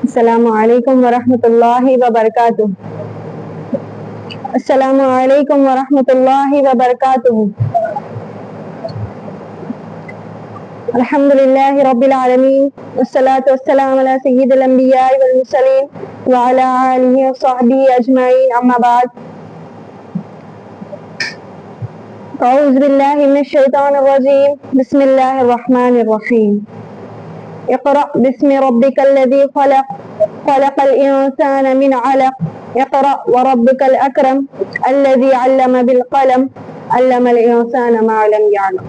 السلام علیکم ورحمۃ اللہ وبرکاتہ. السلام علیکم ورحمۃ اللہ وبرکاتہ. الحمد للہ رب العالمین والصلاة والسلام علی سید الانبیاء والمرسلین وعلی آلہ وصحبہ اجمعین. اما بعد، اعوذ باللہ من الشیطان الرجیم. بسم اللہ الرحمن الرحیم. اقرأ بسم ربک الذی خلق خلق الانسان من علق اقرأ وربک الاکرم الذی علم بالقلم علم الانسان ما لم یعلم.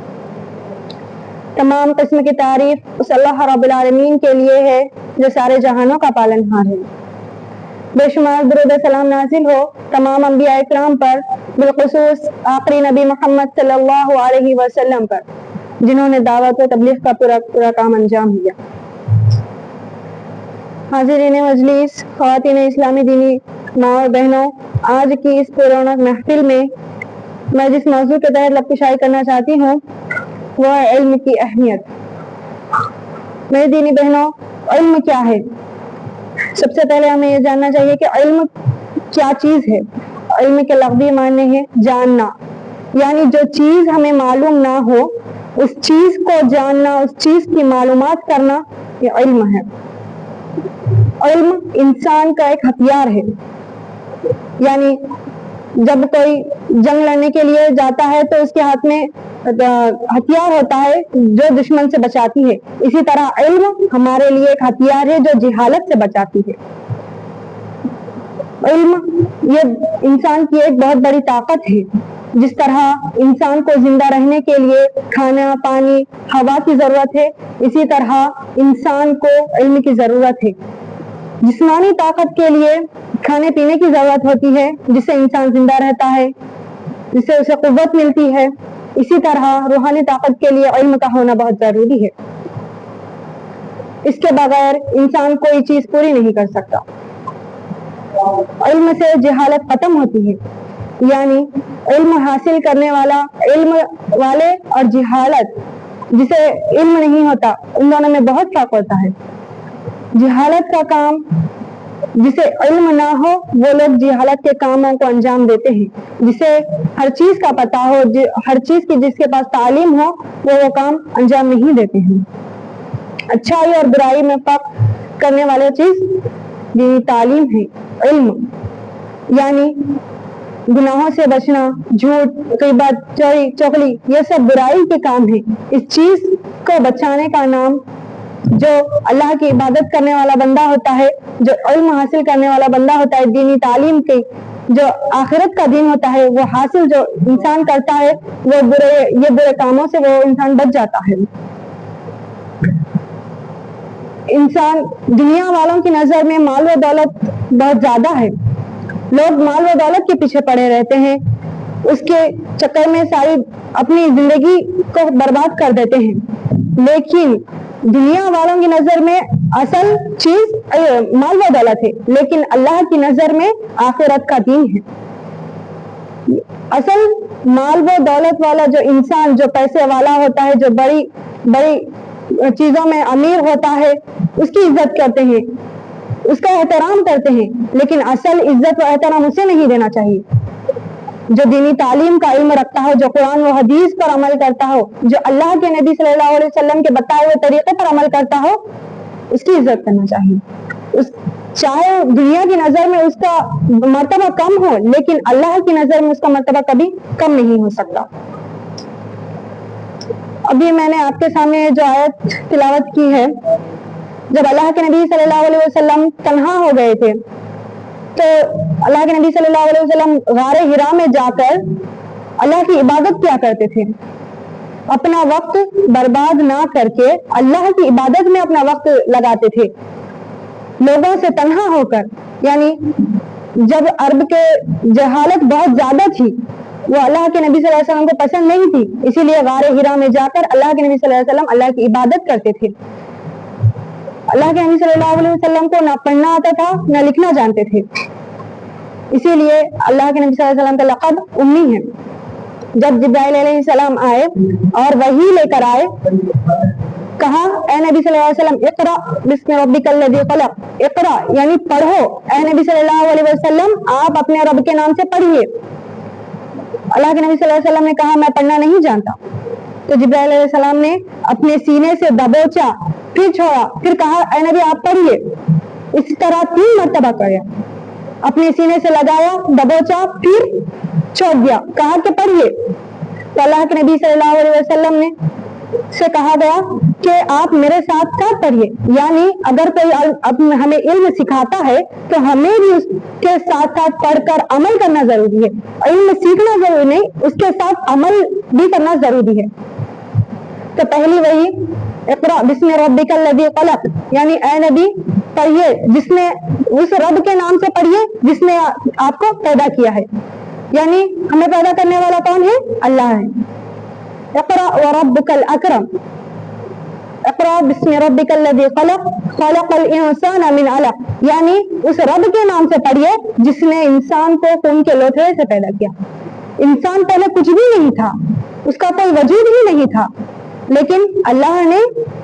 تمام قسم کی تعریف اس اللہ رب العالمین کے لیے ہے جو سارے جہانوں کا پالنہار ہے. بے شمار درود و سلام نازل ہو تمام انبیاء اکرام پر، بالخصوص آخری نبی محمد صلی اللہ علیہ وسلم پر، جنہوں نے دعوت و تبلیغ کا پورا کام انجام دیا. حاضرین مجلس، خواتین اسلامی دینی ماں اور بہنوں، آج کی اس پررونق محفل میں میں جس موضوع کے تحت لب کشائی کرنا چاہتی ہوں وہ ہے علم کی اہمیت. میری دینی بہنوں، علم کیا ہے؟ سب سے پہلے ہمیں یہ جاننا چاہیے کہ علم کیا چیز ہے. علم کے لفظی معنی ہے جاننا، یعنی جو چیز ہمیں معلوم نہ ہو اس چیز کو جاننا، اس چیز کی معلومات کرنا، یہ علم ہے. علم انسان کا ایک ہتھیار ہے. یعنی جب کوئی جنگ لڑنے کے لیے جاتا ہے تو اس کے ہاتھ میں ہتھیار ہوتا ہے جو دشمن سے بچاتی ہے. اسی طرح علم ہمارے لیے ایک ہتھیار ہے جو جہالت سے بچاتی ہے. علم یہ انسان کی ایک بہت بڑی طاقت ہے. جس طرح انسان کو زندہ رہنے کے لیے کھانا، پانی، ہوا کی ضرورت ہے، اسی طرح انسان کو علم کی ضرورت ہے. جسمانی طاقت کے لیے کھانے پینے کی ضرورت ہوتی ہے جس سے انسان زندہ رہتا ہے، جس سے اسے قوت ملتی ہے. اسی طرح روحانی طاقت کے لیے علم کا ہونا بہت ضروری ہے. اس کے بغیر انسان کوئی چیز پوری نہیں کر سکتا. علم سے جہالت ختم ہوتی ہے. یعنی علم حاصل کرنے والا، علم والے اور جہالت جسے علم نہیں ہوتا، ان دونوں میں بہت فرق ہوتا ہے. جہالت کا کام، جسے علم نہ ہو وہ لوگ جہالت کے کاموں کو انجام دیتے ہیں. جسے ہر چیز کا پتہ ہو، ہر چیز کی جس کے پاس تعلیم ہو، وہ کام انجام نہیں دیتے ہیں. اچھائی اور برائی میں فرق کرنے والی چیز یہ تعلیم ہے، علم. یعنی گناہوں سے بچنا، جھوٹ، غیبت، چوری، چغلی، یہ سب برائی کے کام ہیں. اس چیز کو بچانے کا نام جو اللہ کی عبادت کرنے والا بندہ ہوتا ہے، جو علم حاصل کرنے والا بندہ ہوتا ہے، دینی تعلیم کی جو آخرت کا دین ہوتا ہے وہ حاصل جو انسان کرتا ہے، وہ برے کاموں سے وہ انسان بچ جاتا ہے. انسان دنیا والوں کی نظر میں مال و دولت بہت زیادہ ہے. لوگ مال و دولت کے پیچھے پڑے رہتے ہیں، اس کے چکر میں ساری اپنی زندگی کو برباد کر دیتے ہیں. لیکن دنیا والوں کی نظر میں اصل چیز مال و دولت ہے، لیکن اللہ کی نظر میں آخرت کا دین ہے. اصل مال و دولت والا جو انسان، جو پیسے والا ہوتا ہے، جو بڑی بڑی چیزوں میں امیر ہوتا ہے، اس کی عزت کرتے ہیں، اس کا احترام کرتے ہیں. لیکن اصل عزت و احترام اسے نہیں دینا چاہیے. جو دینی تعلیم کا علم رکھتا ہو، جو قرآن و حدیث پر عمل کرتا ہو، جو اللہ کے نبی صلی اللہ علیہ وسلم کے بتائے ہوئے طریقے پر عمل کرتا ہو، اس کی عزت کرنا چاہیے. چاہے دنیا کی نظر میں اس کا مرتبہ کم ہو، لیکن اللہ کی نظر میں اس کا مرتبہ کبھی کم نہیں ہو سکتا. ابھی میں نے آپ کے سامنے جو آیت تلاوت کی ہے، جب اللہ کے نبی صلی اللہ علیہ وسلم تنہا ہو گئے تھے تو اللہ کے نبی صلی اللہ علیہ وسلم غار حرا میں جا کر اللہ کی عبادت کیا کرتے تھے. اپنا وقت برباد نہ کر کے اللہ کی عبادت میں اپنا وقت لگاتے تھے، لوگوں سے تنہا ہو کر. یعنی جب عرب کے جہالت بہت زیادہ تھی، وہ اللہ کے نبی صلی اللہ علیہ وسلم کو پسند نہیں تھی، اسی لیے غار حرا میں جا کر اللہ کے نبی صلی اللہ علیہ وسلم اللہ کی عبادت کرتے تھے. اللہ کے نبی صلی اللہ علیہ وسلم کو نہ پڑھنا آتا تھا نہ لکھنا جانتے تھے، اسی لیے اللہ کے نبی صلی اللہ علیہ وسلم کا لقب امی ہے. جب جبرائیل علیہ السلام آئے اور وحی لے کر آئے کہا اے نبی صلی اللہ علیہ وسلم اقرا بسم ربک الذی خلق، اقرا یعنی پڑھو، اے نبی صلی اللہ علیہ وسلم آپ اپنے رب کے نام سے پڑھیے۔ اللہ کے نبی صلی اللہ علیہ وسلم نے کہا میں پڑھنا نہیں جانتا، تو جبرائیل علیہ السلام نے اپنے سینے سے دبوچا، پھر چھوڑا، پھر کہا اے نبی آپ پڑھیے۔ اس طرح 3 مرتبہ کیا، اپنے سینے سے لگایا، دبوچا، پھر چھوڑ دیا، کہا کہ پڑھیے۔ تو اللہ کے نبی صلی اللہ علیہ وسلم نے سے کہا گیا کہ آپ میرے ساتھ ساتھ پڑھیے، یعنی اگر کوئی ہمیں علم سکھاتا ہے تو ہمیں بھی اس کے ساتھ ساتھ پڑھ کر عمل کرنا ضروری ہے، علم سیکھنا ضروری نہیں، اس کے ساتھ عمل بھی کرنا ضروری ہے۔ تو پہلی وہی اقرا بسم ربک الذی خلق، یعنی اے نبی پڑھیے، جس نے اس رب کے نام سے پڑھیے جس نے آپ کو پیدا کیا ہے، یعنی ہمیں پیدا کرنے والا کون ہے؟ اللہ ہے۔ اقرا وربک الاکرم، اقرا بسم ربک الذی خلق خلق الانسان من علق، یعنی اس رب کے نام سے پڑھیے جس نے انسان کو خون کے لوتھڑے سے پیدا کیا۔ انسان پہلے کچھ بھی نہیں تھا، اس کا کوئی وجود ہی نہیں تھا، لیکن اللہ نے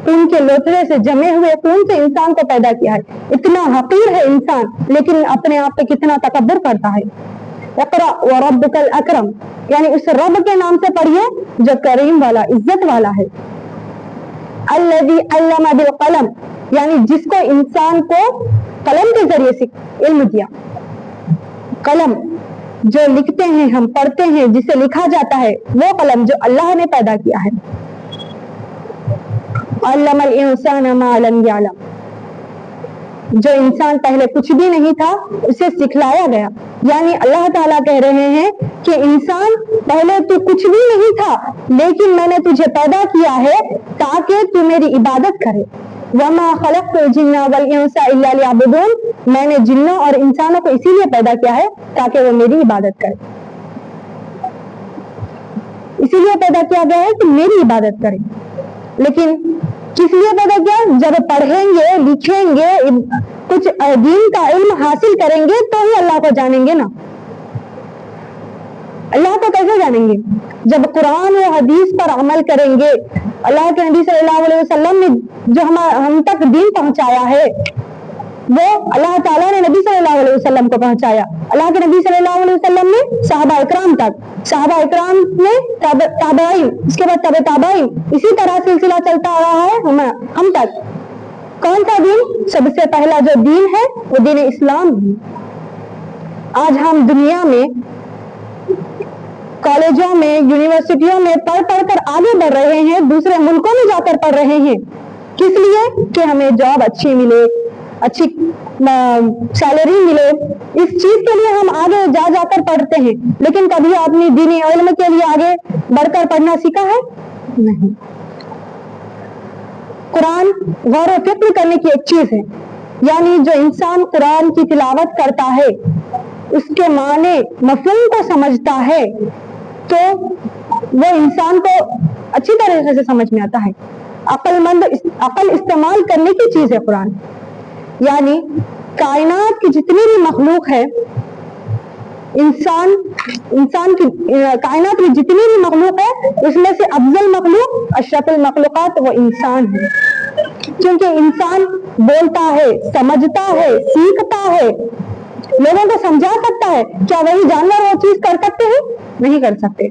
خون کے لوتھڑے سے جمے ہوئے خون سے انسان کو پیدا کیا ہے۔ اتنا حقیر ہے انسان، لیکن اپنے آپ پہ کتنا تکبر کرتا ہے۔ اقرا وربک الاکرم، یعنی اس رب کے نام سے پڑھیے جو کریم والا، عزت والا ہے۔ الذی علم بالقلم، یعنی جس کو انسان کو قلم کے ذریعے سے علم دیا۔ قلم جو لکھتے ہیں، ہم پڑھتے ہیں، جسے لکھا جاتا ہے، وہ قلم جو اللہ نے پیدا کیا ہے۔ علم الانسان ما لم یعلم، جو انسان پہلے کچھ بھی نہیں تھا اسے سکھلایا گیا، یعنی اللہ تعالیٰ کہہ رہے ہیں کہ انسان پہلے تو کچھ بھی نہیں تھا، لیکن میں نے تجھے پیدا کیا ہے تاکہ تو میری عبادت کرے۔ وما خلقت الجن والانس الا لیعبدون، میں نے جنوں اور انسانوں کو اسی لیے پیدا کیا ہے تاکہ وہ میری عبادت کرے، اسی لیے پیدا کیا گیا ہے کہ میری عبادت کرے۔ لیکن کس لیے پیدا کیا؟ جب پڑھیں گے، لکھیں گے، کچھ دین کا علم حاصل کریں گے تو ہی اللہ کو جانیں گے نا۔ اللہ کو کیسے جانیں گے؟ جب قرآن و حدیث پر عمل کریں گے۔ اللہ کے نبی صلی اللہ علیہ وسلم نے جو ہم تک دین پہنچایا ہے وہ اللہ تعالیٰ نے نبی صلی اللہ علیہ وسلم کو پہنچایا۔ اللہ کے نبی صلی اللہ علیہ وسلم نے صحابہ اکرام تک، صحابہ اکرام نے تابعین، اس کے بعد تابعین، اسی طرح سلسلہ چلتا آ رہا ہے ہم تک۔ کون سا دین؟ سب سے پہلا جو دین ہے وہ دین اسلام ہے۔ آج ہم دنیا میں کالجوں میں، یونیورسٹیوں میں پڑھ کر آگے بڑھ رہے ہیں، دوسرے ملکوں میں جا کر پڑھ رہے ہیں، کس لیے؟ کہ ہمیں جاب اچھی ملے، اچھی سیلری ملے، اس چیز کے لیے ہم آگے جا کر پڑھتے ہیں۔ لیکن کبھی آپ نے دینی علم کے لیے آگے بڑھ کر پڑھنا سیکھا ہے؟ نہیں۔ قرآن غور و فکر کرنے کی ایک چیز ہے، یعنی جو انسان قرآن کی تلاوت کرتا ہے، اس کے معنی مفہوم کو سمجھتا ہے تو وہ انسان کو اچھی طریقے سے سمجھ میں آتا ہے۔ عقل استعمال کرنے کی چیز ہے قرآن، یعنی کائنات کی جتنی بھی مخلوق ہے، انسان کی کائنات کی جتنی بھی مخلوق ہے اس میں سے افضل مخلوق، اشرف المخلوقات وہ انسان ہے، کیونکہ انسان بولتا ہے، سمجھتا ہے، سیکھتا ہے، لوگوں کو سمجھا سکتا ہے۔ کیا وہی جانور وہ چیز کر سکتے ہیں؟ نہیں کر سکتے،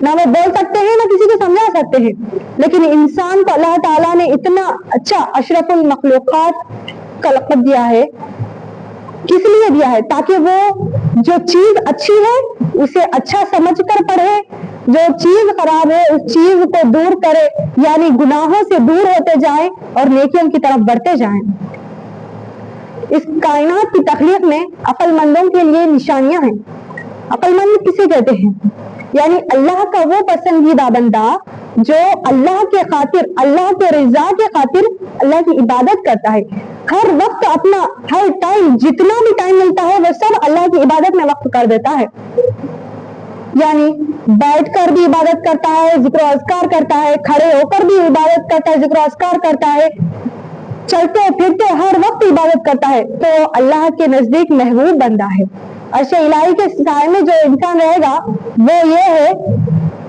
نہ وہ بول سکتے ہیں، نہ کسی کو سمجھا سکتے ہیں۔ لیکن انسان کو اللہ تعالیٰ نے اتنا اچھا اشرف المخلوقات کا لقب دیا ہے، کس لیے دیا ہے؟ تاکہ وہ جو چیز اچھی ہے اسے اچھا سمجھ کر پڑھے، جو چیز خراب ہے اس چیز کو دور کرے، یعنی گناہوں سے دور ہوتے جائیں اور نیکیوں کی طرف بڑھتے جائیں۔ اس کائنات کی تخلیق میں عقل مندوں کے لیے نشانیاں ہیں۔ عقل مند کسے کہتے ہیں؟ یعنی اللہ کا وہ پسندیدہ بندہ جو اللہ کے خاطر، اللہ کے رضا کے خاطر اللہ کی عبادت کرتا ہے، ہر وقت اپنا ہر ٹائم، جتنا بھی ٹائم ملتا ہے وہ سب اللہ کی عبادت میں وقف کر دیتا ہے، یعنی بیٹھ کر بھی عبادت کرتا ہے، ذکر و اذکار کرتا ہے، کھڑے ہو کر بھی عبادت کرتا ہے، ذکر و اذکار کرتا ہے، چلتے پھرتے ہر وقت عبادت کرتا ہے، تو اللہ کے نزدیک محبوب بندہ ہے۔ عرش الہی کے سائے میں جو انسان رہے گا وہ یہ ہے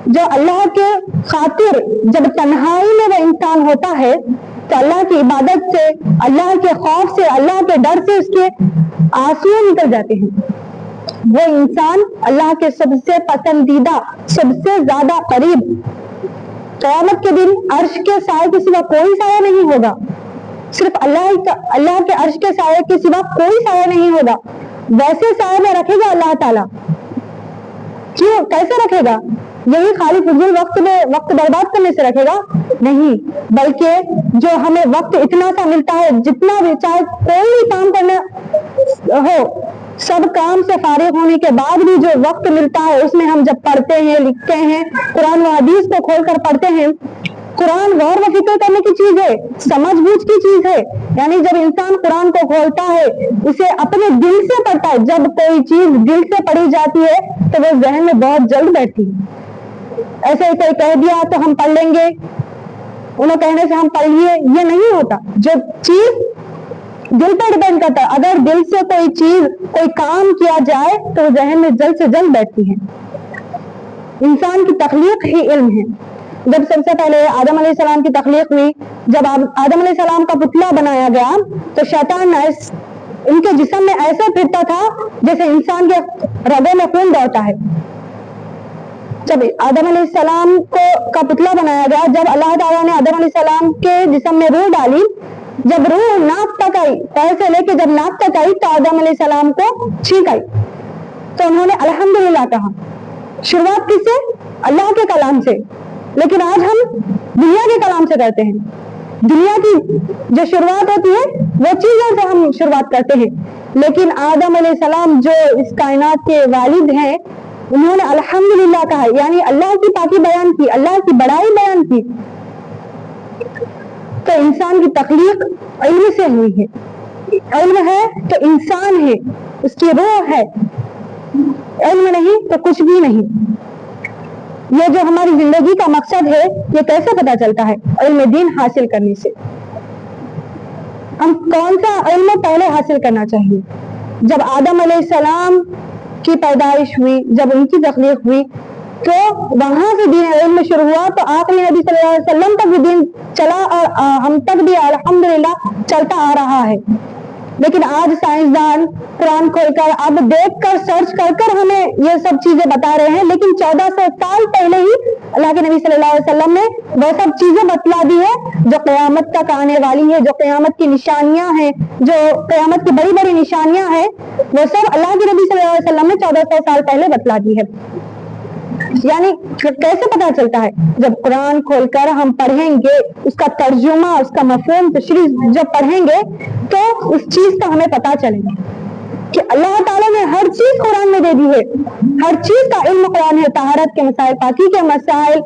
جو اللہ کے خاطر جب تنہائی میں وہ انسان ہوتا ہے تو اللہ کی عبادت سے، اللہ کے خوف سے، اللہ کے ڈر سے اس کے آنسو نکل جاتے ہیں. وہ انسان اللہ کے سب سے پسندیدہ، سب سے زیادہ قریب، قیامت کے دن عرش کے سائے کے سوا کوئی سایہ نہیں ہوگا. صرف اللہ کے عرش کے سائے کے سوا کوئی سایہ نہیں ہوگا. ویسے سائے میں رکھے گا اللہ تعالیٰ. کیوں؟ کیسے رکھے گا؟ یہی خالی فضول وقت میں وقت برباد کرنے سے رکھے گا؟ نہیں، بلکہ جو ہمیں وقت اتنا سا ملتا ہے، جتنا بھی چاہے کوئی بھی کام کرنا ہو، سب کام سے فارغ ہونے کے بعد بھی جو وقت ملتا ہے اس میں ہم جب پڑھتے ہیں، لکھتے ہیں، قرآن و حدیث کو کھول کر پڑھتے ہیں. قرآن غور و فکر کرنے کی چیز ہے، سمجھ بوجھ کی چیز ہے. یعنی جب انسان قرآن کو کھولتا ہے، اسے اپنے دل سے پڑھتا ہے. جب کوئی چیز دل سے پڑھی جاتی ہے تو وہ ذہن میں بہت جلد بیٹھتی ہے. ایسے ہی کوئی کہہ دیا تو ہم پڑھ لیں گے، انہوں کہنے سے ہم پڑھ لیے، یہ نہیں ہوتا. جو چیز دل پر ڈپینڈ کرتا ہے، اگر دل سے کوئی چیز، کوئی کام کیا جائے تو ذہن میں جلد سے جلد بیٹھتی ہے. انسان کی تخلیق ہی علم ہے. جب سب سے پہلے آدم علیہ السلام کی تخلیق ہوئی، جب آدم علیہ السلام کا پتلا بنایا گیا تو شیطان ان کے جسم میں ایسا پھرتا تھا جیسے انسان کے رگوں میں خون دوڑتا ہے. جب آدم علیہ السلام کا پتلا بنایا گیا، جب اللہ تعالیٰ نے آدم علیہ السلام کے جسم میں روح ڈالی، جب روح ناک تک آئی، پیر سے لے کے جب ناک تک آئی تو آدم علیہ السلام کو چھینک آئی تو انہوں نے الحمدللہ کہا. شروعات کس سے؟ اللہ کے کلام سے. لیکن آج ہم دنیا کے کلام سے کرتے ہیں. دنیا کی جو شروعات ہوتی ہے وہ چیزوں سے ہم شروعات کرتے ہیں. لیکن آدم علیہ السلام جو اس کائنات کے والد ہیں، انہوں نے الحمدللہ کہا، یعنی اللہ کی پاکی بیان کی، اللہ کی بڑائی بیان کی. تو انسان کی تخلیق علم سے ہوئی ہے. علم ہے تو انسان ہے، اس کی روح ہے. علم نہیں تو کچھ بھی نہیں. یہ جو ہماری زندگی کا مقصد ہے، یہ کیسے پتا چلتا ہے؟ علم دین حاصل کرنے سے. ہم کون سا علم پہلے حاصل کرنا چاہیے؟ جب آدم علیہ السلام کی پیدائش ہوئی، جب ان کی تخلیق ہوئی تو وہاں سے دین علم شروع ہوا، تو آخری نبی صلی اللہ علیہ وسلم تک بھی دین چلا اور ہم تک بھی الحمدللہ چلتا آ رہا ہے. لیکن آج سائنسدان قرآن کھول کر، اب دیکھ کر، سرچ کر کر ہمیں یہ سب چیزیں بتا رہے ہیں. لیکن 1400 سال پہلے ہی اللہ کے نبی صلی اللہ علیہ وسلم نے وہ سب چیزیں بتلا دی ہے جو قیامت تک آنے والی ہے، جو قیامت کی نشانیاں ہیں، جو قیامت کی بڑی بڑی نشانیاں ہیں، وہ سب اللہ کے نبی صلی اللہ علیہ وسلم نے 1400 سال پہلے بتلا دی ہے. یعنی کیسے پتا چلتا ہے؟ جب قرآن کھول کر ہم پڑھیں گے، اس کا ترجمہ، اس کا مفہوم، تشریح جب پڑھیں گے تو اس چیز کا ہمیں پتا چلے گا کہ اللہ تعالیٰ نے ہر چیز قرآن میں دے دی ہے. ہر چیز کا علم قرآن ہے. طہارت کے مسائل، پاکی کے مسائل،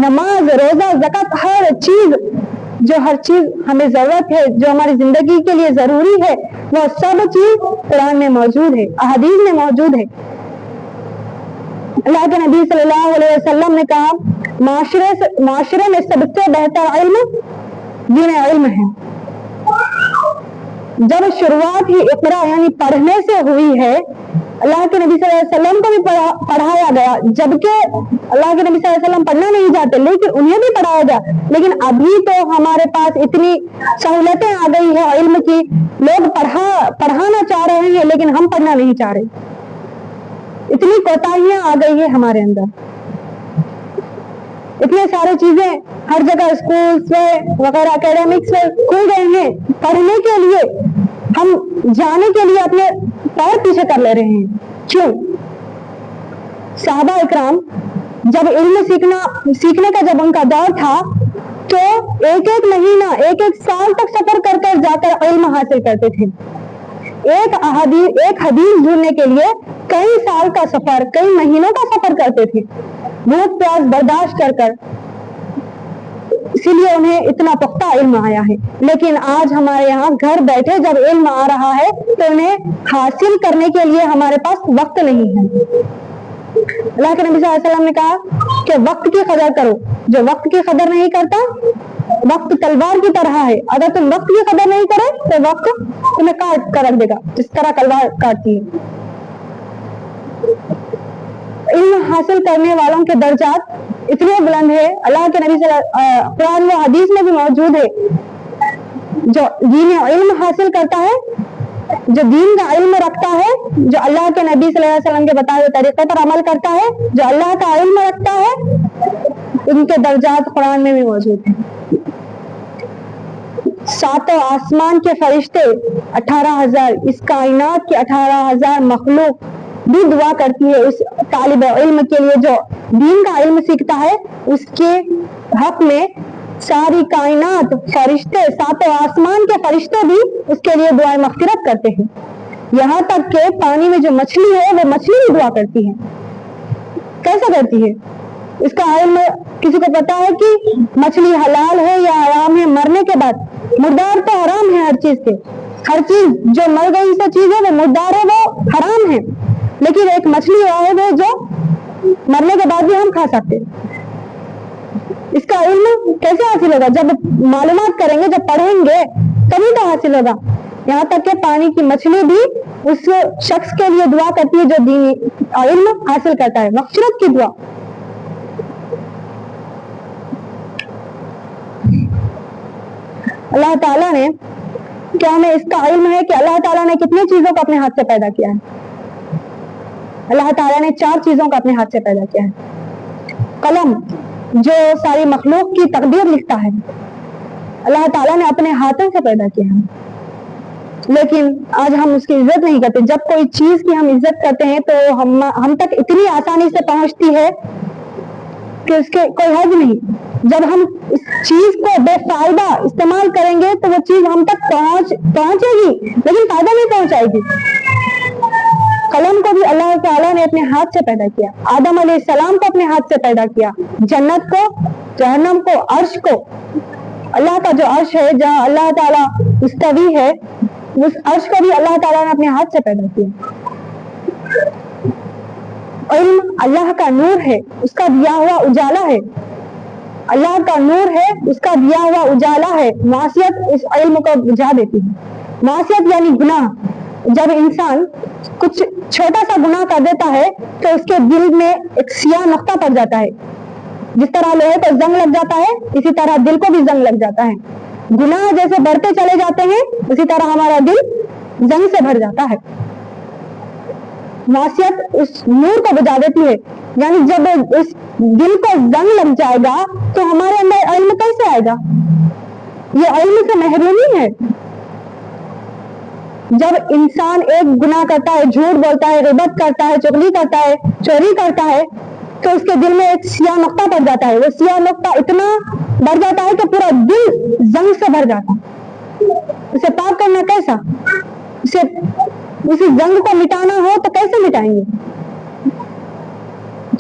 نماز، روزہ، زکوٰۃ، ہر چیز ہمیں ضرورت ہے، جو ہماری زندگی کے لیے ضروری ہے، وہ سب چیز قرآن میں موجود ہے، احادیث میں موجود ہے. اللہ کے نبی صلی اللہ علیہ وسلم نے کہا، معاشرے میں سب سے بہتر علم دین علم ہے. جب شروعات ہی اقرا یعنی پڑھنے سے ہوئی ہے، اللہ کے نبی صلی اللہ علیہ وسلم کو بھی پڑھایا گیا، جبکہ اللہ کے نبی صلی اللہ علیہ وسلم پڑھنا نہیں چاہتے لیکن انہیں بھی پڑھایا گیا. لیکن ابھی تو ہمارے پاس اتنی سہولتیں آ گئی ہے علم کی، لوگ پڑھانا چاہ رہے ہیں لیکن ہم پڑھنا نہیں چاہ رہے. اتنی کوتاہیاں آ گئی ہے ہمارے اندر. اتنے سارے چیزیں ہر جگہ اسکولس میں وغیرہ اکیڈمکس میں کھل گئے ہیں. پڑھنے کے لیے، ہم جانے کے لیے اپنے پیر پیچھے کر لے رہے ہیں. کیوں؟ صحابہ اکرام جب علم سیکھنے کا جب ان کا دور تھا تو ایک مہینہ، ایک سال تک سفر کر کر جا کر علم حاصل کرتے تھے. ایک حدیث ڈھونڈنے کے لیے کئی سال کا سفر، کئی مہینوں کا سفر کرتے تھے، بھوک پیاس برداشت کر کر. اسی لیے انہیں اتنا پختہ علم آیا ہے. لیکن آج ہمارے یہاں گھر بیٹھے جب علم آ رہا ہے تو انہیں حاصل کرنے کے لیے ہمارے پاس وقت نہیں ہے. اللہ کے نبی صلی اللہ علیہ وسلم نے کہا کہ وقت کی قدر کرو. جو وقت کی قدر نہیں کرتا، وقت تلوار کی طرح ہے. اگر تم وقت کی قدر نہیں کرے تو وقت تمہیں کاٹ کر رکھ دے گا، جس طرح تلوار کاٹتی ہے. علم حاصل کرنے والوں کے درجات اتنے بلند ہے، اللہ کے نبی قرآن و حدیث میں بھی موجود ہے، جو دین علم حاصل کرتا ہے، جو دین کا علم رکھتا ہے، جو اللہ کے نبی صلی اللہ علیہ وسلم کے بتائے ہوئے طریقے پر عمل کرتا ہے، جو اللہ کا علم رکھتا ہے، ان کے درجات قرآن میں بھی موجود ہیں۔ 7 آسمان کے فرشتے 18,000، اس کائنات کے 18,000 مخلوق بھی دعا کرتی ہے اس طالب علم کے لیے جو دین کا علم سیکھتا ہے، اس کے حق میں ساری کائنات فرشتے، 7 آسمان کے فرشتے بھی اس کے لیے دعائیں مغفرت کرتے ہیں، یہاں تک کہ پانی میں جو مچھلی ہے وہ مچھلی بھی دعا کرتی ہے۔ کیسے کرتی ہے؟ اس کا علم کسی کو پتا ہے کہ مچھلی حلال ہے یا حرام ہے؟ مرنے کے بعد مردار تو حرام ہے، ہر چیز سے، ہر چیز جو مر گئی سے چیز ہے وہ مردار ہے، وہ حرام ہے، لیکن ایک مچھلی واحد ہے جو مرنے کے بعد بھی ہم کھا سکتے ہیں۔ اس کا علم کیسے حاصل ہوگا؟ جب معلومات کریں گے، جب پڑھیں گے تبھی تو حاصل ہوگا۔ یہاں تک کہ پانی کی مچھلی بھی اس شخص کے لیے دعا کرتی ہے جو دینی علم حاصل کرتا ہے، مغفرت کی دعا۔ اللہ تعالیٰ نے، کیا ہمیں اس کا علم ہے کہ اللہ تعالیٰ نے کتنی چیزوں کو اپنے ہاتھ سے پیدا کیا ہے؟ اللہ تعالیٰ نے 4 چیزوں کو اپنے ہاتھ سے پیدا کیا ہے۔ قلم جو ساری مخلوق کی تقدیر لکھتا ہے، اللہ تعالیٰ نے اپنے ہاتھوں سے پیدا کیا ہے، لیکن آج ہم اس کی عزت نہیں کرتے۔ جب کوئی چیز کی ہم عزت کرتے ہیں تو ہم تک اتنی آسانی سے پہنچتی ہے کہ اس کے کوئی حد نہیں۔ جب ہم اس چیز کو بے فائدہ استعمال کریں گے تو وہ چیز ہم تک پہنچے گی لیکن فائدہ نہیں پہنچائے گی۔ قلم کو بھی اللہ تعالیٰ نے اپنے ہاتھ سے پیدا کیا، آدم علیہ السلام کو اپنے ہاتھ سے پیدا کیا، جنت کو، جہنم کو، عرش کو، اللہ کا جو عرش ہے جہاں اللہ تعالیٰ مستوی ہے، اس عرش کو بھی اللہ تعالیٰ نے اپنے ہاتھ سے پیدا کیا۔ علم اللہ کا نور ہے، اس کا دیا ہوا اجالا ہے، اللہ کا نور ہے، اس کا دیا ہوا اجالا ہے۔ معصیت اس علم کو بجھا دیتی ہے۔ معصیت یعنی گناہ۔ جب انسان کچھ چھوٹا سا گناہ کر دیتا ہے تو اس کے دل میں ایک سیاہ نقطہ پڑ جاتا ہے، جس طرح لوہے کو زنگ لگ جاتا ہے اسی طرح دل کو بھی زنگ لگ جاتا ہے۔ گناہ جیسے بڑھتے چلے جاتے ہیں اسی طرح ہمارا دل زنگ سے بھر جاتا ہے۔ معصیت اس نور کو بجھا دیتی ہے، یعنی جب اس دل کو زنگ لگ جائے گا تو ہمارے اندر علم کیسے آئے گا؟ یہ علم سے محرومی ہے۔ جب انسان ایک گناہ کرتا ہے، جھوٹ بولتا ہے، غیبت کرتا ہے، چغلی کرتا ہے، چوری کرتا ہے، تو اس کے دل میں ایک سیاہ نقطہ پڑ جاتا ہے۔ وہ سیاہ نقطہ اتنا بڑھ جاتا ہے کہ پورا دل زنگ سے بھر جاتا ہے۔ اسے پاک کرنا کیسا؟ اسی زنگ کو مٹانا ہو تو کیسے مٹائیں گے؟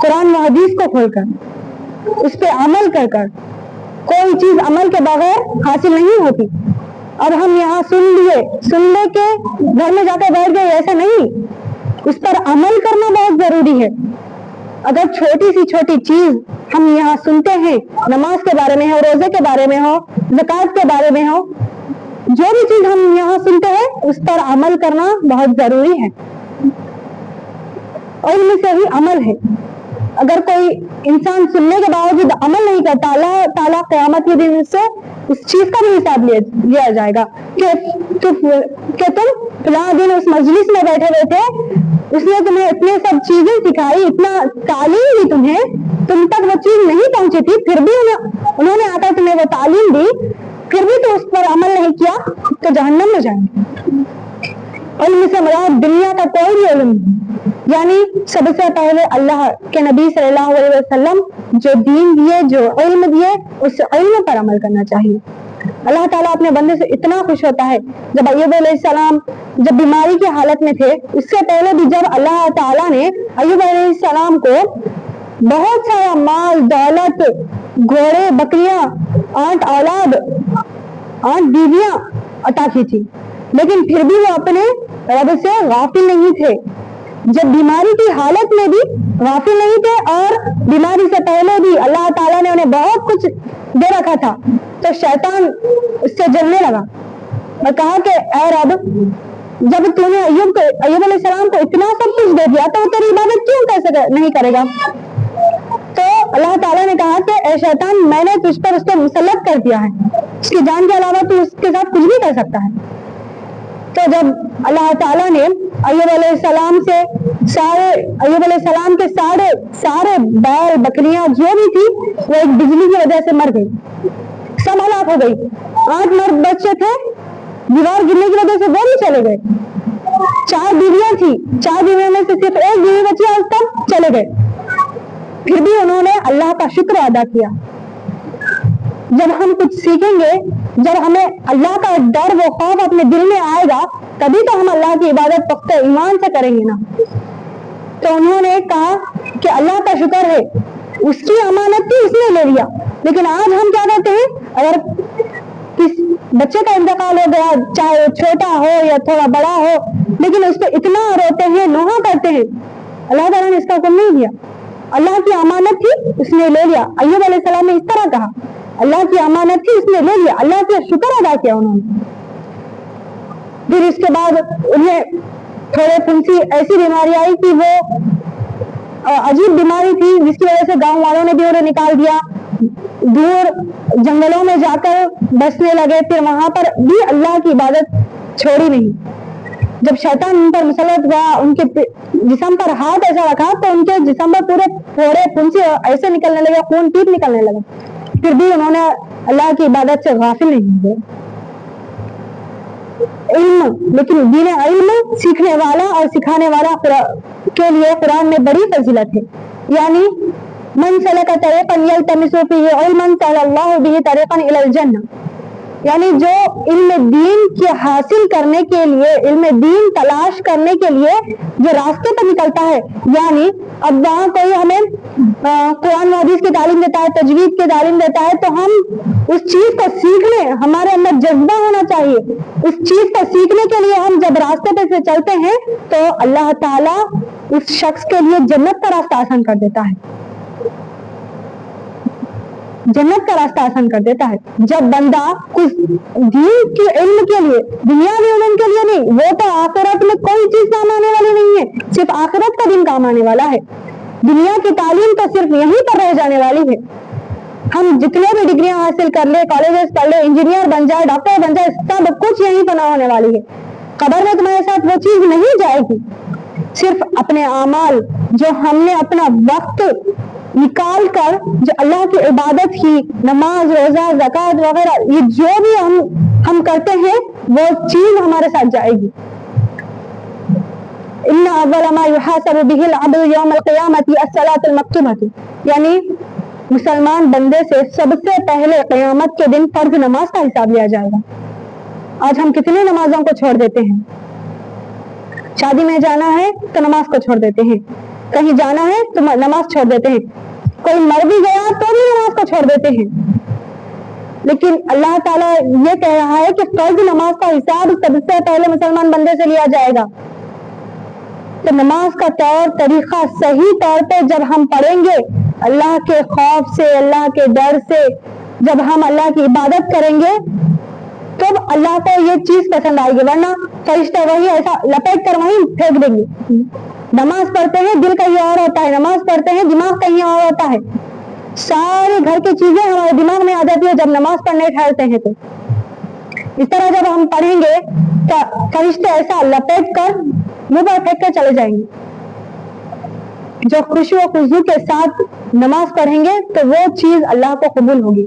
قرآن و حدیث کو کھول کر، اس پہ عمل کر کر۔ کوئی چیز عمل کے بغیر حاصل نہیں ہوتی۔ اب ہم یہاں سن لے کے گھر میں جا کے بیٹھ گئے، ایسا نہیں، اس پر عمل کرنا بہت ضروری ہے۔ اگر چھوٹی سی چھوٹی چیز ہم یہاں سنتے ہیں، نماز کے بارے میں ہو، روزے کے بارے میں ہو، زکوٰۃ کے بارے میں ہو، جو بھی چیز ہم یہاں سنتے ہیں اس پر عمل کرنا بہت ضروری ہے۔ علم سے ہی عمل ہے۔ اگر کوئی انسان سننے کے باوجود عمل نہیں کرتا، اللہ تعالیٰ قیامت کے دن سے اس چیز کا بھی حساب لیا جائے گا کہ تم فلاں دن اس مجلس میں بیٹھے ہوئے تھے، اس نے تمہیں اتنے سب چیزیں سکھائی، اتنا تعلیم دی تمہیں، تم تک وہ چیز نہیں پہنچی تھی، پھر بھی انہوں نے آ کر تمہیں وہ تعلیم دی، پھر بھی تو اس پر عمل نہیں کیا تو جہنم میں جائیں گے۔ علم سے مراد دنیا کا کوئی بھی علم نہیں، یعنی سب سے پہلے اللہ کے نبی صلی اللہ علیہ وسلم جو دین دیے، جو علم دیے، اس علم پر عمل کرنا چاہیے۔ اللہ تعالیٰ اپنے بندے سے اتنا خوش ہوتا ہے۔ جب ایوب علیہ السلام جب بیماری کی حالت میں تھے، اس سے پہلے بھی جب اللہ تعالیٰ نے ایوب علیہ السلام کو بہت سارا مال، دولت، گھوڑے، بکریاں، 8 اولاد، 8 بیویاں عطا کی تھی، لیکن پھر بھی وہ اپنے رب سے غافل نہیں تھے۔ جب بیماری کی حالت میں بھی غافل نہیں تھے اور بیماری سے پہلے بھی اللہ تعالیٰ نے انہیں بہت کچھ دے رکھا تھا، تو شیطان اس سے جلنے لگا اور کہا کہ اے رب، جب تم نے ایوب علیہ السلام کو اتنا سب کچھ دے دیا تو وہ تیری عبادت کیوں کیسے نہیں کرے گا؟ تو اللہ تعالیٰ نے کہا کہ اے شیطان، میں نے تجھ پر اس کو مسلط کر دیا ہے، اس کی جان کے علاوہ تو اس کے ساتھ کچھ بھی کر سکتا ہے۔ تو جب اللہ تعالیٰ نے ایوب علیہ السلام کے سارے بیل بکریاں جو بھی تھی وہ ایک بجلی کی وجہ سے مر گئی، سب ہلاک ہو گئی۔ 8 مرد بچے تھے، دیوار گرنے کی وجہ سے وہ بھی چلے گئے۔ 4 بیویاں تھی، 4 بیویوں میں سے صرف ایک بیوی بچی، آج تک چلے گئے۔ پھر بھی انہوں نے اللہ کا شکر ادا کیا۔ جب ہم کچھ سیکھیں گے، جب ہمیں اللہ کا ڈر و خوف اپنے دل میں آئے گا، تبھی تو ہم اللہ کی عبادت پختہ ایمان سے کریں گے نا۔ تو انہوں نے کہا کہ اللہ کا شکر ہے، اس کی امانت تھی، اس نے لے لیا۔ لیکن آج ہم کیا کہتے ہیں؟ اگر کس بچے کا انتقال ہو گیا، چاہے چھوٹا ہو یا تھوڑا بڑا ہو، لیکن اس پہ اتنا روتے ہیں، نوحہ کرتے ہیں۔ اللہ تعالیٰ نے اس کا حکم نہیں دیا، اللہ کی امانت تھی، اس نے لے لیا۔ ایوب علیہ السلام نے اس طرح کہا، اللہ کی امانت تھی، اس نے لے لیا، اللہ کا شکر ادا کیا انہوں نے۔ پھر اس کے بعد انہیں تھوڑے پھنسی ایسی بیماری آئی کہ وہ عجیب بیماری تھی، جس کی وجہ سے گاؤں والوں نے بھی انہیں نکال دیا، دور جنگلوں میں جا کر بسنے لگے۔ پھر وہاں پر بھی اللہ کی عبادت چھوڑی نہیں۔ جب شیطان ان پر مسلط ہوا، ان کے جسم پر ہاتھ ایسا رکھا تو ان کے جسم پر پورے پھوڑے پھنسی ایسے نکلنے لگے، خون پیپ نکلنے لگا۔ پھر بھی انہوں نے اللہ کی عبادت سے غافل نہیں ہوئے۔ لیکن دین علم سیکھنے والا اور سکھانے والا کے لیے قرآن میں بڑی فضیلت ہے، یعنی من سلک طریقا یلتمس فیہ علما سہل اللہ بہ طریقا الی الجنہ، یعنی جو علم دین کے حاصل کرنے کے لیے، علم دین تلاش کرنے کے لیے جو راستے پہ نکلتا ہے، یعنی اب وہاں کوئی ہمیں قرآن و حدیث کی تعلیم دیتا ہے، تجوید کی تعلیم دیتا ہے، تو ہم اس چیز کو سیکھنے، ہمارے اندر جذبہ ہونا چاہیے۔ اس چیز کو سیکھنے کے لیے ہم جب راستے پہ سے چلتے ہیں تو اللہ تعالیٰ اس شخص کے لیے جنت کا راستہ آسان کر دیتا ہے، جنت کا راستہ آسان کر دیتا ہے۔ جب بندہ کچھ دین کے علم کے لیے، دنیاوی علم کے لیے نہیں، وہ تو آخرت میں کوئی چیز کام آنے والی نہیں ہے، صرف آخرت کا دن کام آنے والا ہے۔ دنیا کی تعلیم تو صرف یہیں پر رہ جانے والی ہے۔ ہم جتنے بھی ڈگریاں حاصل کر لے، کالجز پڑھ لے، انجینئر بن جائے، ڈاکٹر بن جائے، سب کچھ یہیں فنا ہونے والی ہے۔ قبر میں تمہارے ساتھ وہ چیز نہیں جائے گی، صرف اپنے اعمال جو ہم نے اپنا وقت نکال کر جو اللہ کی عبادت کی، نماز، روزہ، زکوٰۃ وغیرہ، یہ جو بھی ہم کرتے ہیں وہ چیز ہمارے ساتھ جائے گی۔ ان اول ما يحاسب به العبد يوم القيامة الصلاة المكتوبة، یعنی مسلمان بندے سے سب سے پہلے قیامت کے دن فرض نماز کا حساب لیا جائے گا۔ آج ہم کتنی نمازوں کو چھوڑ دیتے ہیں؟ شادی میں جانا ہے تو نماز کو چھوڑ دیتے ہیں، کہیں جانا ہے تو نماز چھوڑ دیتے ہیں، کوئی مر بھی گیا تو بھی نماز کو چھوڑ دیتے ہیں۔ لیکن اللہ تعالیٰ یہ کہہ رہا ہے کہ فرض نماز کا حساب سب سے پہلے مسلمان بندے سے لیا جائے گا۔ تو نماز کا طور طریقہ صحیح طور پہ جب ہم پڑھیں گے، اللہ کے خوف سے، اللہ کے ڈر سے، جب ہم اللہ کی عبادت کریں گے تب اللہ کو یہ چیز پسند آئے گی، ورنہ فرشتہ وہی ایسا لپیٹ کر وہیں پھینک دیں گے۔ نماز پڑھتے ہیں دل کہیں اور ہوتا ہے، نماز پڑھتے ہیں دماغ کہیں اور ہوتا ہے، سارے گھر کی چیزیں ہمارے دماغ میں آ جاتی ہے جب نماز پڑھنے ٹھہرتے ہیں۔ تو اس طرح جب ہم پڑھیں گے تو فرشتے ایسا لپیٹ کر منہ پر پھینک کر چلے جائیں گے۔ جو خوشی و خضوع کے ساتھ نماز پڑھیں گے تو وہ چیز اللہ کو قبول ہوگی،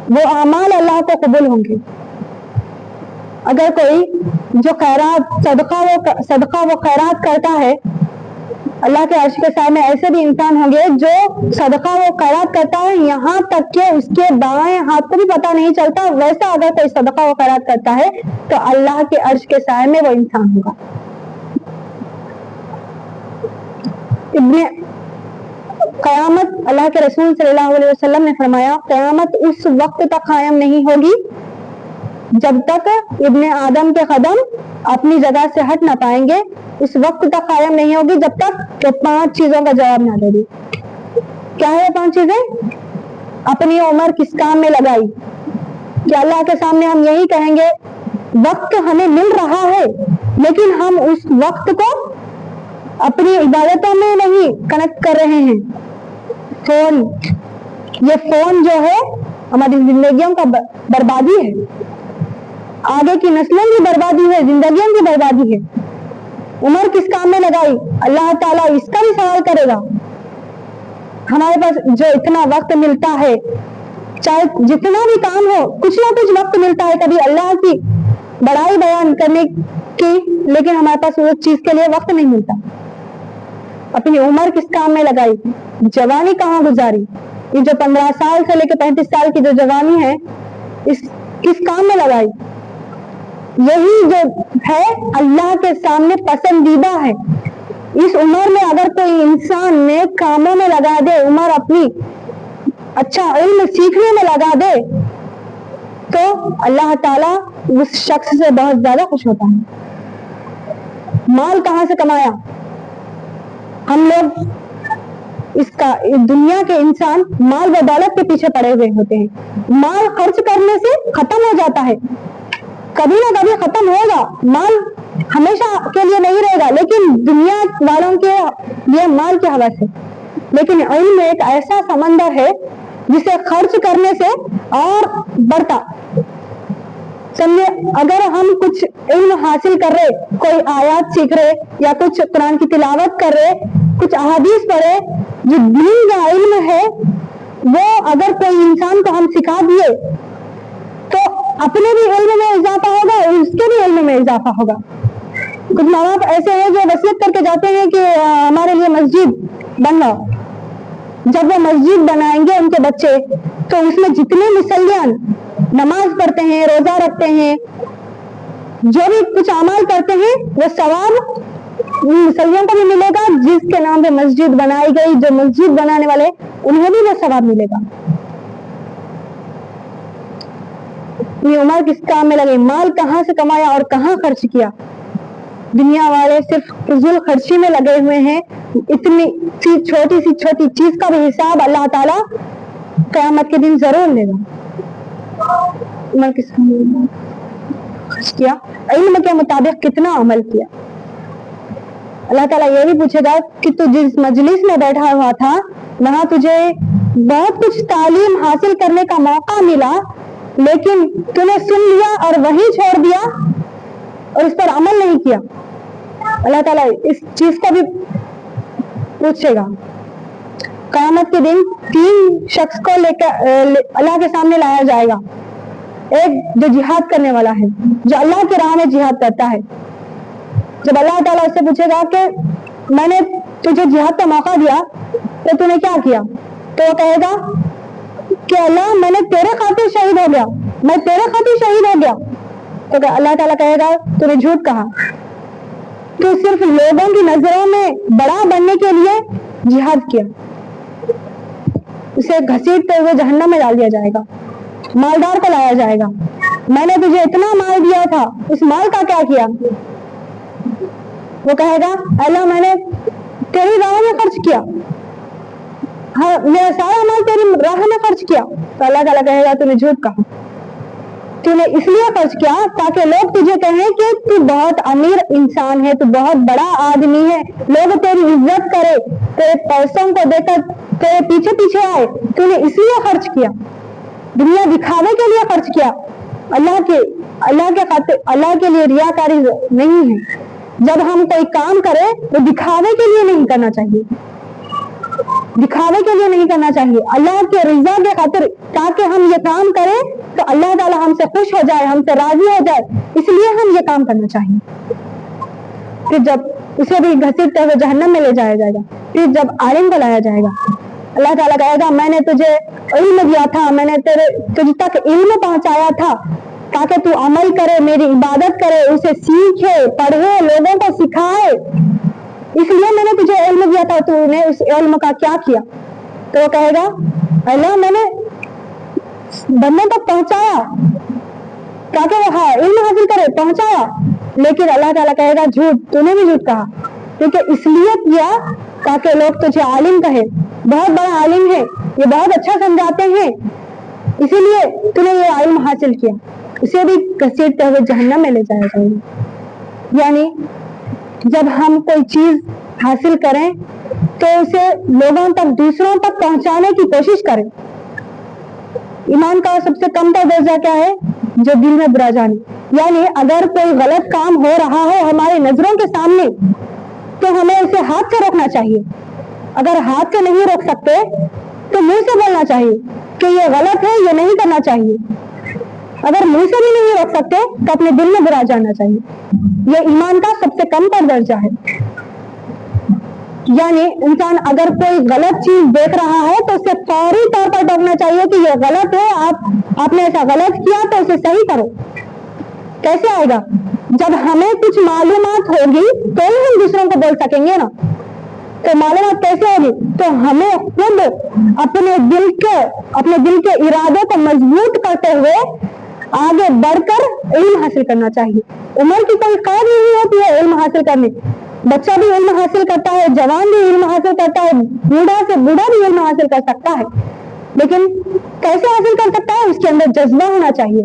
وہ اعمال اللہ کو قبول ہوں گے۔ اگر کوئی جو خیرات، صدقہ و خیرات کرتا ہے، اللہ کے عرش کے سائے میں ایسے بھی انسان ہوں گے جو صدقہ و خیرات کرتا ہے یہاں تک کہ اس کے بائیں ہاتھ کو بھی پتہ نہیں چلتا، ویسا اگر کوئی صدقہ و خیرات کرتا ہے تو اللہ کے عرش کے سائے میں وہ انسان ہوگا۔ قیامت، اللہ کے رسول صلی اللہ علیہ وسلم نے فرمایا، قیامت اس وقت تک قائم نہیں ہوگی جب تک ابن آدم کے قدم اپنی جگہ سے ہٹ نہ پائیں گے، اس وقت تک قائم نہیں ہوگی جب تک وہ 5 چیزوں کا جواب نہ دے دی۔ کیا ہے 5 چیزیں؟ اپنی عمر کس کام میں لگائی، کہ اللہ کے سامنے ہم یہی کہیں گے وقت ہمیں مل رہا ہے لیکن ہم اس وقت کو اپنی عبادتوں میں نہیں کنیکٹ کر رہے ہیں. یہ فون جو ہے ہماری زندگیوں کا بربادی ہے, آگے کی نسلوں کی بربادی ہے, زندگیوں کی بربادی ہے. عمر کس کام میں لگائی, اللہ تعالیٰ اس کا بھی سوال کرے گا. ہمارے پاس جو اتنا وقت ملتا ہے, چاہے جتنا بھی کام ہو, کچھ نہ کچھ وقت ملتا ہے کبھی اللہ کی بڑائی بیان کرنے کی, لیکن ہمارے پاس اس چیز کے لیے وقت نہیں ملتا. اپنی عمر کس کام میں لگائی, جوانی کہاں گزاری, یہ جو 15 سال سے لے کے 35 سال کی جو جوانی ہے اس کس کام میں لگائی. یہی جو ہے اللہ کے سامنے پسندیدہ ہے. اس عمر میں اگر کوئی انسان نیک کاموں میں لگا دے, عمر اپنی اچھا علم سیکھنے میں لگا دے, تو اللہ تعالیٰ اس شخص سے بہت زیادہ خوش ہوتا ہے. مال کہاں سے کمایا, ہم لوگ دنیا کے انسان مال و دولت کے پیچھے پڑے ہوئے ہوتے ہیں. مال خرچ کرنے سے ختم ہو جاتا ہے, کبھی نہ کبھی ختم ہوگا. مال ہمیشہ کے لیے نہیں رہے گا, لیکن دنیا والوں کے لیے مال کی حوث ہے. لیکن علم ایک ایسا سمندر ہے جسے خرچ کرنے سے اور بڑھتا. سمجھے, اگر ہم کچھ علم حاصل کر رہے, کوئی آیات سیکھ رہے یا کچھ قرآن کی تلاوت کر رہے, کچھ احادیث پڑھے, جو دین کا علم ہے وہ اگر کوئی انسان کو ہم سکھا دیے تو اپنے بھی علم میں اضافہ ہوگا اور اس کے بھی علم میں اضافہ ہوگا. کچھ ماں باپ ایسے ہیں جو وصیت کر کے جاتے ہیں کہ ہمارے لیے مسجد بنواؤ. جب وہ مسجد بنائیں گے ان کے بچے, تو اس میں جتنے مسلمان نماز پڑھتے ہیں, روزہ رکھتے ہیں, جو بھی کچھ اعمال کرتے ہیں, وہ ثواب مسلمانوں کو بھی ملے گا. جس کے نام پہ مسجد بنائی گئی, جو مسجد بنانے والے, انہیں بھی وہ ثواب ملے گا. یہ عمر کس کام میں لگے, مال کہاں سے کمایا اور کہاں خرچ کیا. دنیا والے صرف فضول خرچی میں لگے ہوئے ہیں. اتنی سی چھوٹی چیز کا بھی حساب اللہ تعالیٰ قیامت کے دن ضرور لے گا. عمر کس خرچ کیا, علم کے مطابق کتنا عمل کیا. اللہ تعالیٰ یہ بھی پوچھے گا کہ تو جس مجلس میں بیٹھا ہوا تھا وہاں تجھے بہت کچھ تعلیم حاصل کرنے کا موقع ملا, لیکن تو نے سن لیا اور وہی چھوڑ دیا اور اس پر عمل نہیں کیا. اللہ تعالیٰ اس چیز کو بھی پوچھے گا. قیامت کے دن 3 شخص کو لے کر اللہ کے سامنے لایا جائے گا. ایک جو جہاد کرنے والا ہے, جو اللہ کی راہ میں جہاد کرتا ہے. جب اللہ تعالیٰ اس سے پوچھے گا کہ میں نے تجھے جہاد کا موقع دیا تو تو نے کیا کیا, تو وہ کہے گا کہ اللہ میں نے تیرے خاطر شہید ہو گیا, میں تیرے خاطر شہید ہو گیا. تو اللہ تعالیٰ کہے گا تو نے جھوٹ کہا, تو صرف لوگوں کی نظروں میں بڑا بننے کے لیے جہاد کیا. اسے گھسیٹتے ہوئے جہنم میں ڈال دیا جائے گا. مالدار کو لایا جائے گا, میں نے تجھے اتنا مال دیا تھا, اس مال کا کیا کیا. وہ کہے گا اللہ میں نے تیری راہ میں خرچ کیا, میرا سارا مال تیری راہ میں خرچ کیا. تو اللہ تعالیٰ کہے گا تو نے جھوٹ کہا, تو نے اس لیے خرچ کیا تاکہ لوگ تجھے کہیں کہ تو بہت امیر انسان ہے, تو بہت بڑا آدمی ہے, لوگ تیری عزت کرے, تیرے پیسوں کو دے کر تیرے پیچھے پیچھے آئے. تو نے اس لیے خرچ کیا, دنیا دکھاوے کے لیے خرچ کیا. اللہ کے خاطر, اللہ کے لیے ریاکاری نہیں ہے. جب ہم کوئی کام کرے تو دکھاوے کے لیے نہیں کرنا چاہیے, دکھاوے کے لیے نہیں کرنا چاہیے, اللہ کے رضا کے خاطر, تاکہ ہم یہ کام کریں تو اللہ تعالیٰ ہم سے خوش ہو جائے, ہم سے راضی ہو جائے, اس لیے ہم یہ کام کرنا چاہیے. پھر جب اسے بھی گھسیٹتے ہوئے جہنم میں لے جایا جائے گا, پھر جب عالم کو لایا جائے گا, اللہ تعالیٰ کہے گا میں نے تجھے علم دیا تھا, میں نے تجھ تک علم پہنچایا تھا تاکہ تو عمل کرے, میری عبادت کرے, اسے سیکھے, پڑھے, لوگوں کو سکھائے, اس لیے میں نے تجھے علم دیا تھا, تو نے اس علم کا کیا کیا. تو وہ کہے گا اللہ میں نے بندوں تک پہنچایا تاکہ وہ علم حاصل کرے, پہنچایا. لیکن اللہ تعالیٰ کہے گا جھوٹ, تو نے بھی جھوٹ کہا, کیونکہ اس لیے کیا تاکہ لوگ تجھے عالم کہے, بہت بڑا عالم ہے, یہ بہت اچھا سمجھاتے ہیں, اسی لیے تو نے یہ علم حاصل کیا. اسے بھی گھسیٹتے ہوئے جہنم میں لے جایا جائے گا۔ یعنی جب ہم کوئی چیز حاصل کریں تو اسے لوگوں تک، دوسروں تک پہنچانے کی کوشش کریں۔ ایمان کا سب سے کم تر درجہ کیا ہے؟ جو دل میں برا جانے، یعنی اگر کوئی غلط کام ہو رہا ہو ہماری نظروں کے سامنے تو ہمیں اسے ہاتھ سے روکنا چاہیے۔ اگر ہاتھ سے نہیں روک سکتے تو منہ سے بولنا چاہیے کہ یہ غلط ہے، یہ نہیں کرنا چاہیے۔ اگر منہ سے بھی نہیں روک سکتے تو اپنے دل میں برا جاننا چاہیے۔ یہ ایمان کا سب سے کم تر درجہ ہے۔ یعنی انسان اگر کوئی غلط چیز دیکھ رہا ہے تو اسے فوری طور پر ٹوکنا چاہیے کہ یہ غلط ہے، آپ نے ایسا غلط کیا تو اسے صحیح کرو۔ کیسے آئے گا؟ جب ہمیں کچھ معلومات ہوگی تو ہی ہم دوسروں کو بول سکیں گے نا۔ تو معلومات کیسے ہوگی؟ تو ہمیں خود اپنے دل کے ارادے کو مضبوط کرتے ہوئے آگے بڑھ کر علم حاصل کرنا چاہیے۔ عمر کی کوئی قید نہیں ہوتی ہے علم حاصل کرنے۔ بچہ بھی علم حاصل کرتا ہے، جوان بھی علم حاصل کرتا ہے، بوڑھا سے بوڑھا بھی علم حاصل کر سکتا ہے۔ لیکن کیسے حاصل کر سکتا ہے؟ اس کے اندر جذبہ ہونا چاہیے،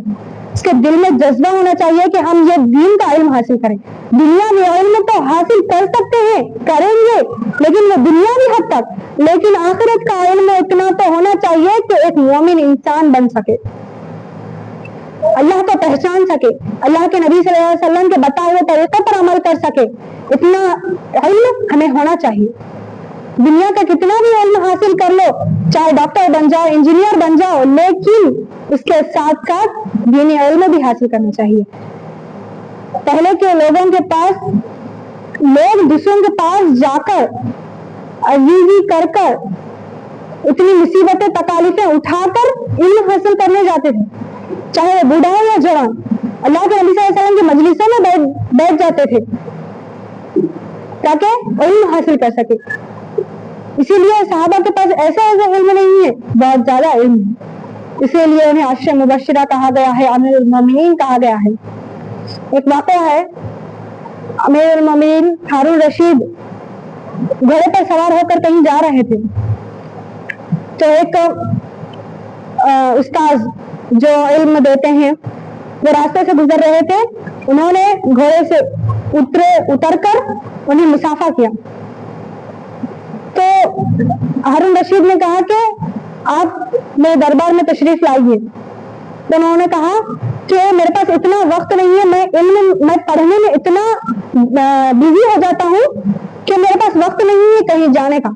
اس کے دل میں جذبہ ہونا چاہیے کہ ہم یہ دین کا علم حاصل کریں۔ دنیاوی علم تو حاصل کر سکتے ہیں، کریں گے، لیکن وہ دنیاوی حد تک۔ لیکن آخرت کا علم اتنا تو ہونا چاہیے کہ ایک مومن انسان بن سکے، اللہ کو پہچان سکے، اللہ کے نبی صلی اللہ علیہ وسلم کے بتائے ہوئے طریقے پر عمل کر سکے۔ اتنا علم ہمیں ہونا چاہیے۔ دنیا کا کتنا بھی علم حاصل کر لو، چاہے ڈاکٹر بن جاؤ، انجینئر بن جاؤ، لیکن اس کے ساتھ ساتھ دینی علم بھی حاصل کرنا چاہیے۔ پہلے کے لوگوں کے پاس، لوگ دوسروں کے پاس جا کر عزیزی کر کر اتنی مصیبتیں تکالیفیں اٹھا کر علم حاصل کرنے جاتے تھے، چاہے وہ بوڑھا ہو یا جوان۔ اللہ کے نبی صلی اللہ علیہ وسلم کی مجلسوں میں بیٹھ جاتے تھے تاکہ علم حاصل کر سکے۔ اسی لیے صحابہ کے پاس ایسا علم نہیں ہے، بہت زیادہ علم ہے، اسی لیے انہیں عشر مبشرہ کہا گیا ہے، امیر المومنین کہا گیا ہے۔ ایک واقعہ ہے، امیر المومنین ہارون رشید گھوڑے پر سوار ہو کر کہیں جا رہے تھے تو ایک استاذ جو علم دیتے ہیں وہ راستے سے گزر رہے تھے، انہوں نے گھوڑے سے اتر کر انہیں مسافہ کیا۔ تو ہارون رشید نے کہا کہ آپ میرے دربار میں تشریف لائیے۔ تو انہوں نے کہا کہ میرے پاس اتنا وقت نہیں ہے، میں پڑھنے میں اتنا بزی ہو جاتا ہوں کہ میرے پاس وقت نہیں ہے کہیں جانے کا۔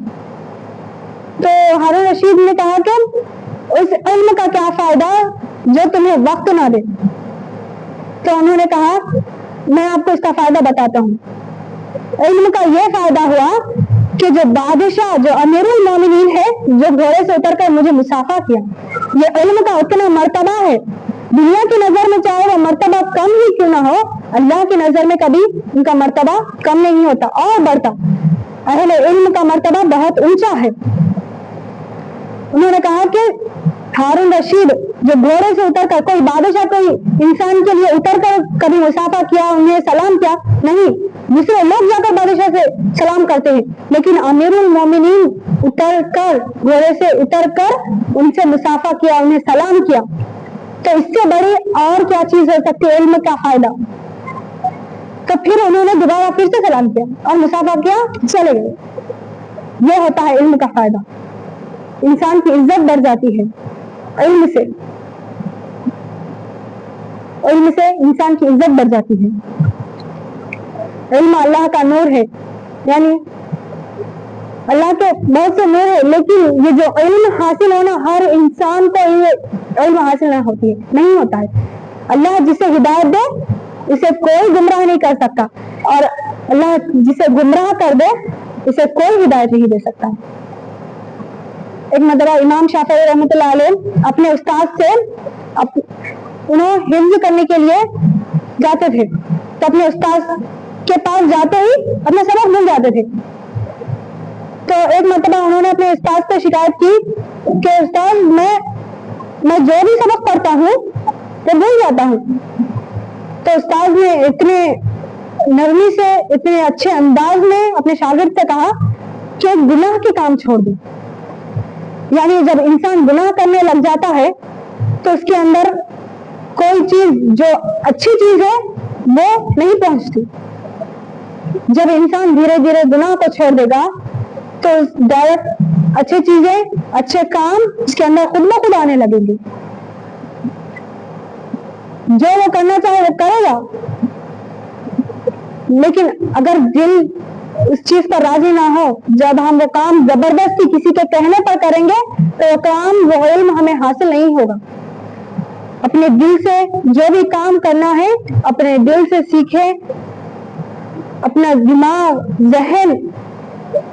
تو ہارون رشید نے کہا کہ اس علم کا کیا فائدہ جو تمہیں وقت نہ دے۔ تو انہوں نے کہا میں آپ کو اس کا فائدہ بتاتا ہوں۔ علم کا یہ فائدہ ہوا کہ جو بادشاہ، جو امیر المومنین ہے، جو گھوڑے سے اتر کر مجھے مسافہ کیا، یہ علم کا اتنا مرتبہ ہے۔ دنیا کی نظر میں چاہے وہ مرتبہ کم ہی کیوں نہ ہو، اللہ کی نظر میں کبھی ان کا مرتبہ کم نہیں ہوتا اور بڑھتا۔ اہل علم کا مرتبہ بہت اونچا ہے۔ انہوں نے کہا کہ ہارون رشید جو گھوڑے سے اتر کر، کوئی بادشاہ کوئی انسان کے لیے اتر کر کبھی مسافہ کیا، انہیں سلام کیا نہیں، دوسرے لوگ جا کر بادشاہ سے سلام کرتے ہیں، لیکن امیر المومنین اتر کر، گھوڑے سے اتر کر ان سے مسافہ کیا، انہیں سلام کیا۔ تو اس سے بڑی اور کیا چیز ہو سکتی ہے علم کا فائدہ؟ تو پھر انہوں نے دوبارہ پھر سے سلام کیا اور مسافہ کیا، چلے گئے۔ یہ ہوتا ہے علم کا فائدہ، انسان کی عزت بڑھ جاتی ہے علم سے، علم سے انسان کی عزت بڑھ جاتی ہے۔ علم اللہ کا نور ہے، یعنی اللہ کے بہت سے نور ہے، لیکن یہ جو علم حاصل ہونا، ہر انسان کو یہ علم حاصل نہ ہوتی ہے، نہیں ہوتا ہے۔ اللہ جسے ہدایت دے اسے کوئی گمراہ نہیں کر سکتا، اور اللہ جسے گمراہ کر دے اسے کوئی ہدایت نہیں دے سکتا۔ ایک مرتبہ امام شافعی رحمۃ اللہ علیہ اپنے استاد سے انہیں حفظ کرنے کے لیے جاتے تھے، تو اپنے استاد کے پاس جاتے ہی اپنا سبق بھول جاتے تھے۔ تو ایک مرتبہ انہوں نے اپنے استاد سے شکایت کی کہ استاد میں جو بھی سبق پڑھتا ہوں وہ بھول جاتا ہوں۔ تو استاد نے اتنے نرمی سے، اتنے اچھے انداز میں اپنے شاگرد سے کہا کہ گناہ کے کام چھوڑ دو۔ یعنی جب انسان گناہ کرنے لگ جاتا ہے تو اس کے اندر کوئی چیز جو اچھی چیز ہے وہ نہیں پہنچتی. جب انسان دھیرے دھیرے گناہ کو چھوڑ دے گا تو ڈائریکٹ اچھی چیزیں اچھے کام اس کے اندر خود بخود آنے لگیں گی. جو وہ کرنا چاہے وہ کرے گا, لیکن اگر دل اس چیز پر راضی نہ ہو, جب ہم وہ کام زبردستی کسی کے کہنے پر کریں گے تو وہ کام وہ علم ہمیں حاصل نہیں ہوگا. اپنے دل سے جو بھی کام کرنا ہے اپنے دل سے سیکھے, اپنا دماغ ذہن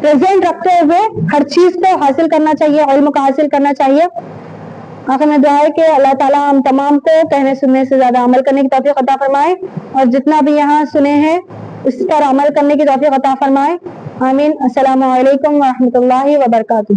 پریزنٹ رکھتے ہوئے ہر چیز کو حاصل کرنا چاہیے, علم کو حاصل کرنا چاہیے. آخر میں دعا ہے کہ اللہ تعالیٰ ہم تمام کو کہنے سننے سے زیادہ عمل کرنے کی توفیق عطا فرمائے, اور جتنا بھی یہاں سنے ہیں اس پر عمل کرنے کی توفیق عطا فرمائے. آمین. السلام علیکم ورحمۃ اللہ وبرکاتہ.